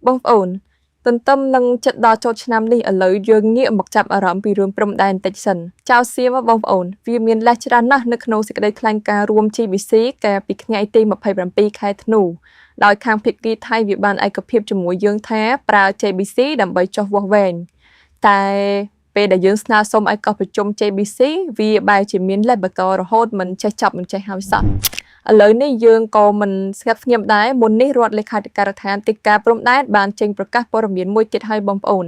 bông ổn tuần tâm nâng chất đo cho năm đi ở lời dương nghĩa mặc chạm ở rõm bị rùm prom đàn tạch sân chào xia và bông ổn vì miền la chra na nước nô sẽ đây khăn ca rùm chi bị xí cả bị ngày tì mà phải làm pi khai thnu đòi khang phịch ghi thay việc bàn ai cập hiệp cho mũi dương thé pra JBC đầm bày cho vô vẹn tại về đại dương na sông ai cập trong JBC vì bài chỉ miền lại bậc tò rồi hốt mình chạy chậm mình chạy hao sợ lời này dương có mình sẽ nghiệm đáy muốn ní ruột lấy khai cả thán tịch cả prom đáy bàn trìnhประกาศ ព័ត៌មាន មួយទៀតឲ្យបងប្អូន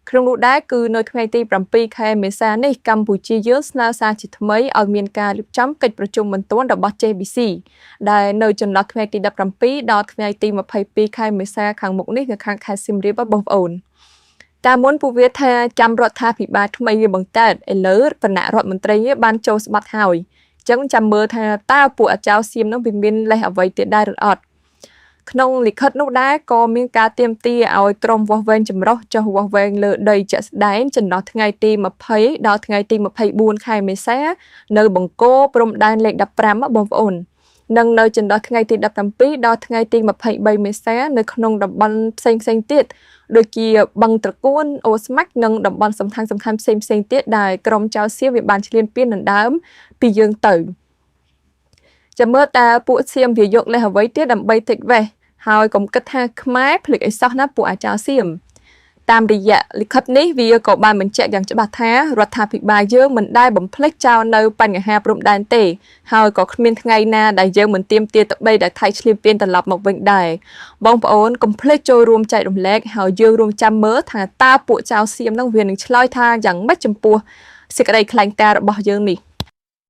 ក្នុងនោះដែរគឺនៅថ្ងៃទី7 ខែមេសានេះកម្ពុជាយើងស្នើសារជាថ្មីឲ្យមានការរៀបចំកិច្ចប្រជុំបន្ទាន់របស់ JBC ដែលនៅចន្លោះថ្ងៃទី17ដល់ថ្ងៃទី22 ខែមេសាខាងមុខនេះនៅខាងខេត្តសៀមរាបបងប្អូនតាមមុនពួកវាថាចាំរដ្ឋាភិបាលថ្មីវាបង្កើតឥឡូវគណៈរដ្ឋមន្ត្រីបានចូលស្បាត់ហើយចឹងចាំមើលថាតើពួកអាចារ្យសៀមនោះវាមានលេសអ្វីទៀតដែរឬអត់ក្នុងលិខិតនោះដែរក៏មានការទាមទារឲ្យក្រុមវាស់វែងចម្រុះចុះវាស់វែងលើដីជាក់ស្ដែងចន្លោះថ្ងៃទី20ដល់ថ្ងៃទី24ខែមេសានៅបង្គោលព្រំដែនលេខ15បងប្អូននិងនៅចន្លោះថ្ងៃទី17ដល់ថ្ងៃទី23មេសានៅក្នុងតំបន់ផ្សេងៗទៀតដូចជាបឹងត្រកួនអូស្មាច់និងតំបន់សំខាន់ផ្សេងៗទៀតដែលក្រុមចៅសៀមវាបានឈ្លានពានដណ្ដើមពីយើងទៅចាំមើលតើពួកសៀមវាយកលេសអ្វីទៀតដើម្បីតិចវេះហើយកុំគិតថាខ្មែរភ្លេចអីសោះណាពួកអាចារ្យសៀមតាមរយៈលិខិតនេះវាក៏បានបញ្ជាក់យ៉ាងច្បាស់ថារដ្ឋាភិបាលយើងមិនដែលបំភ្លេចចោលនៅបញ្ហាព្រំដែនទេហើយក៏គ្មានថ្ងៃណាដែលយើងមិនទាមទារទៅបីដែលថៃឈ្លានពានត្រឡប់មកវិញដែរបងប្អូនកុំភ្លេចចូលរួមចែករំលែកហើយយើងរួមចាំមើលថាតើពួកចៅសៀមនឹងវានឹងឆ្លើយថាយ៉ាងម៉េចចំពោះសេចក្តីថ្លែងការណ៍របស់យើងនេះ